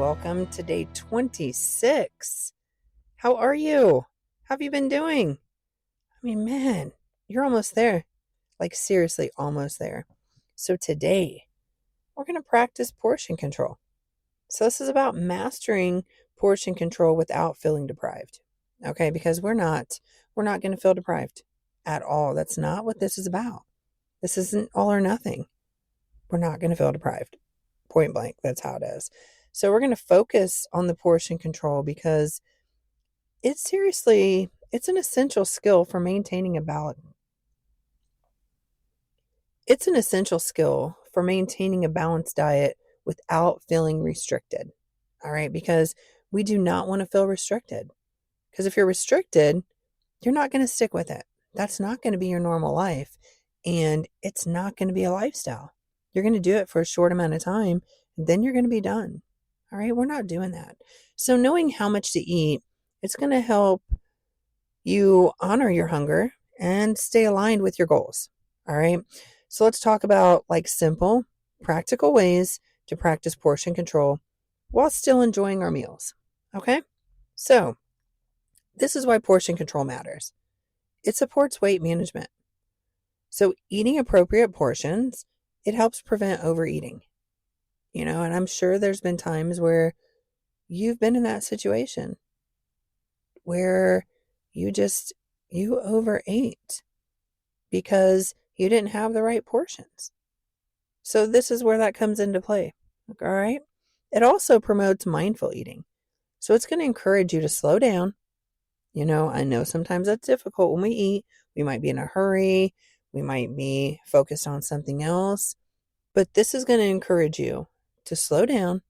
welcome to day 26. How are you? How have you been doing? I mean, man, you're almost there. Like, seriously, almost there. So today, we're going to practice portion control. So this is about mastering portion control without feeling deprived. Okay, because we're not going to feel deprived at all. That's not what this is about. This isn't all or nothing. We're not going to feel deprived. Point blank. That's how it is. So we're going to focus on the portion control because it's an essential skill for maintaining a balance. It's an essential skill for maintaining a balanced diet without feeling restricted. All right, because we do not want to feel restricted. Because if you're restricted, you're not going to stick with it. That's not going to be your normal life, and it's not going to be a lifestyle. You're going to do it for a short amount of time, and then you're going to be done. All right, we're not doing that. So knowing how much to eat, it's going to help you honor your hunger and stay aligned with your goals. All right, so let's talk about like simple, practical ways to practice portion control while still enjoying our meals. Okay, so this is why portion control matters. It supports weight management. So eating appropriate portions, it helps prevent overeating. And I'm sure there's been times where you've been in that situation where you overate because you didn't have the right portions. So this is where that comes into play. All right. It also promotes mindful eating. So it's going to encourage you to slow down. I know sometimes that's difficult when we eat. We might be in a hurry. We might be focused on something else. But this is going to encourage you to slow down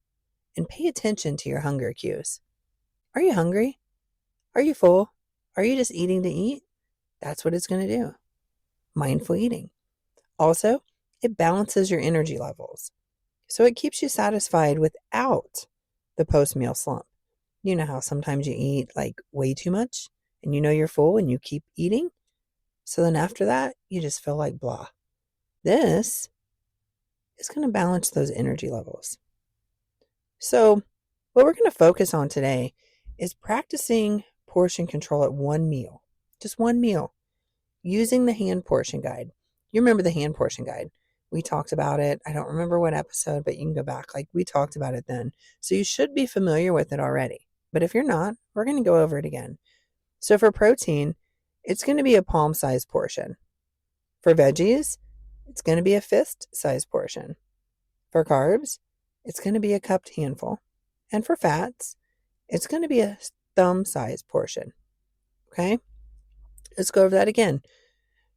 and pay attention to your hunger cues. Are you hungry? Are you full? Are you just eating to eat? That's what it's going to do. Mindful eating. Also, it balances your energy levels. So it keeps you satisfied without the post-meal slump. You know how sometimes you eat like way too much and you're full and you keep eating? So then after that, you just feel like blah. This is going to balance those energy levels. So what we're going to focus on today is practicing portion control at one meal, just one meal, using the hand portion guide. You remember the hand portion guide. We talked about it. I don't remember what episode, but you can go back. Like we talked about it then. So you should be familiar with it already. But if you're not, we're going to go over it again. So for protein, it's going to be a palm-sized portion. For veggies, it's going to be a fist-sized portion. For carbs, it's going to be a cupped handful. And for fats, it's going to be a thumb-sized portion. Okay? Let's go over that again.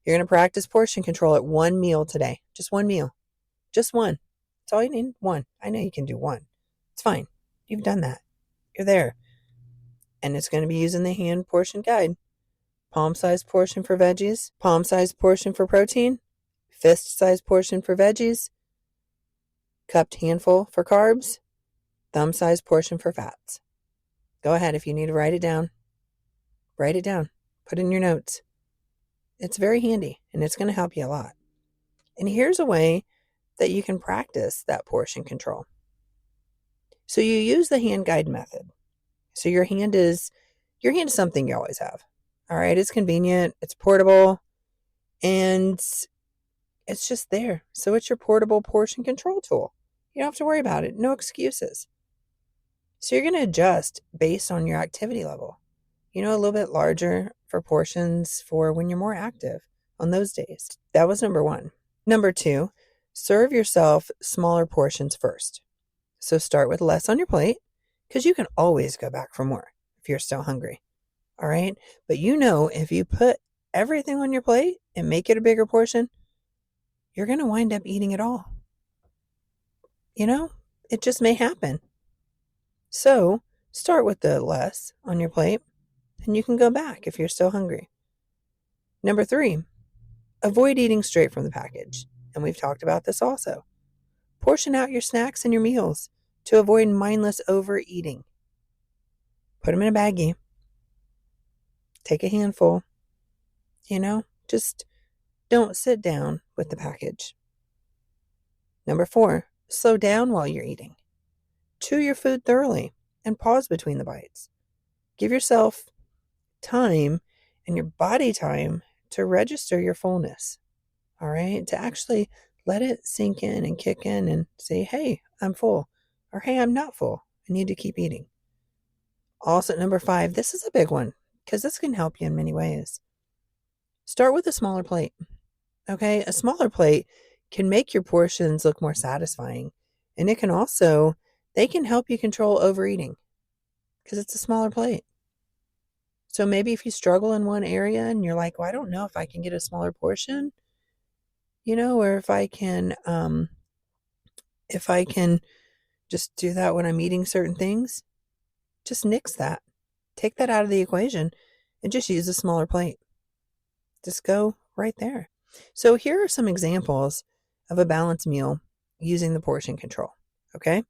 You're going to practice portion control at one meal today. Just one meal. Just one. That's all you need. One. I know you can do one. It's fine. You've done that. You're there. And it's going to be using the hand portion guide. Palm-sized portion for veggies. Palm-sized portion for protein. Fist-sized portion for veggies. Cupped handful for carbs. Thumb-sized portion for fats. Go ahead if you need to write it down. Write it down. Put it in your notes. It's very handy and it's going to help you a lot. And here's a way that you can practice that portion control. So you use the hand guide method. So your hand is something you always have. All right. It's convenient. It's portable and it's just there. So it's your portable portion control tool. You don't have to worry about it. No excuses. So you're going to adjust based on your activity level. A little bit larger for portions for when you're more active on those days. That was number one. Number two, serve yourself smaller portions first. So start with less on your plate because you can always go back for more if you're still hungry. All right. But if you put everything on your plate and make it a bigger portion, you're going to wind up eating it all. It just may happen. So start with the less on your plate. And you can go back if you're still hungry. Number three, avoid eating straight from the package. And we've talked about this also. Portion out your snacks and your meals to avoid mindless overeating. Put them in a baggie. Take a handful. Just don't sit down with the package. Number four, slow down while you're eating. Chew your food thoroughly and pause between the bites. Give yourself time and your body time to register your fullness. All right? To actually let it sink in and kick in and say, hey, I'm full. Or hey, I'm not full. I need to keep eating. Also, number 5, this is a big one because this can help you in many ways. Start with a smaller plate. Okay? A smaller plate can make your portions look more satisfying. And it can also, they can help you control overeating because it's a smaller plate. So maybe if you struggle in one area and you're like, well, I don't know if I can get a smaller portion, or if I can just do that when I'm eating certain things, just nix that. Take that out of the equation and just use a smaller plate. Just go right there. So here are some examples of a balanced meal using the portion control. Okay?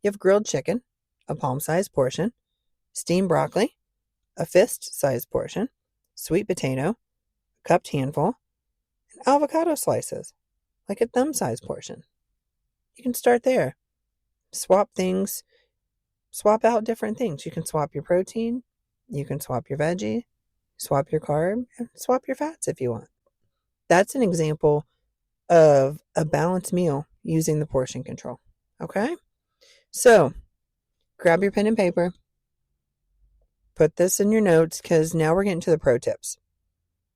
You have grilled chicken, a palm-sized portion, steamed broccoli, a fist-sized portion, sweet potato, a cupped handful, and avocado slices, like a thumb-sized portion. You can start there. Swap out different things. You can swap your protein, you can swap your veggie, swap your carb, and swap your fats if you want. That's an example of a balanced meal using the portion control. Okay? So, grab your pen and paper. Put this in your notes because now we're getting to the pro tips.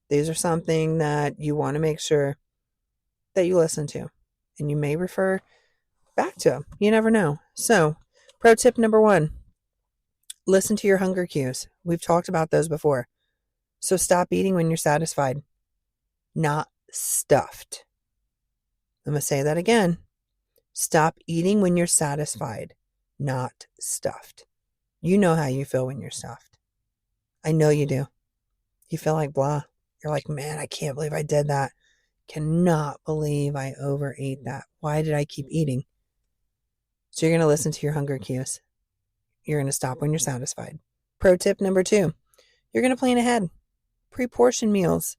These are something that you want to make sure that you listen to. And you may refer back to them. You never know. So, pro tip number 1, listen to your hunger cues. We've talked about those before. So stop eating when you're satisfied, not stuffed. I'm going to say that again. Stop eating when you're satisfied, not stuffed. You know how you feel when you're stuffed. I know you do. You feel like blah. You're like, man, I can't believe I did that. Cannot believe I overate that. Why did I keep eating? So you're going to listen to your hunger cues. You're going to stop when you're satisfied. Pro tip number 2, you're going to plan ahead. Pre-portion meals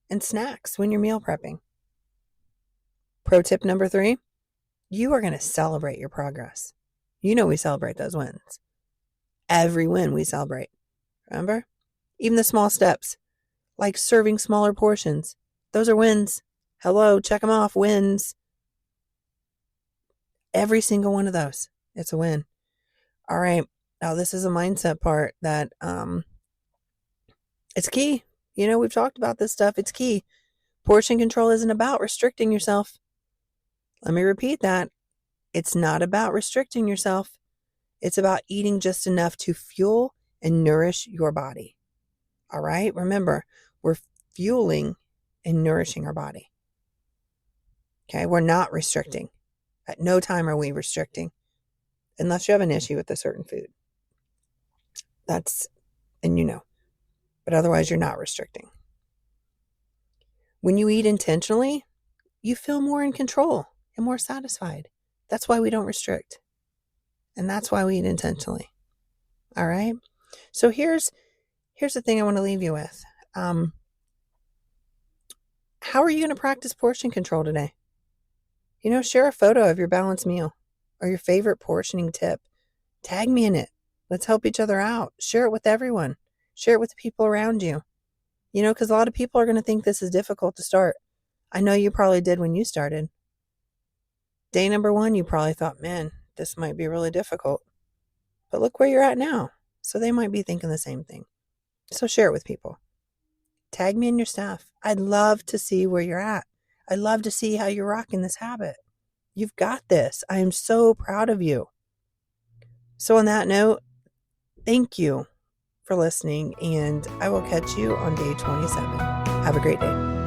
and snacks when you're meal prepping. Pro tip number 3, you are going to celebrate your progress. You know we celebrate those wins. Every win we celebrate. Remember? Even the small steps, like serving smaller portions. Those are wins. Hello, check them off. Wins. Every single one of those. It's a win. All right. Now this is a mindset part that it's key. We've talked about this stuff. It's key. Portion control isn't about restricting yourself. Let me repeat that. It's not about restricting yourself. It's about eating just enough to fuel and nourish your body. All right? Remember, we're fueling and nourishing our body. Okay? We're not restricting. At no time are we restricting. Unless you have an issue with a certain food. But otherwise, you're not restricting. When you eat intentionally, you feel more in control and more satisfied. That's why we don't restrict. And that's why we eat intentionally. All right? So here's the thing I want to leave you with. How are you going to practice portion control today? Share a photo of your balanced meal or your favorite portioning tip. Tag me in it. Let's help each other out. Share it with everyone. Share it with the people around you. Because a lot of people are going to think this is difficult to start. I know you probably did when you started. Day number 1, you probably thought, man, this might be really difficult. But look where you're at now. So they might be thinking the same thing. So share it with people. Tag me in your stuff. I'd love to see where you're at. I'd love to see how you're rocking this habit. You've got this. I am so proud of you. So on that note, thank you for listening, and I will catch you on day 27. Have a great day.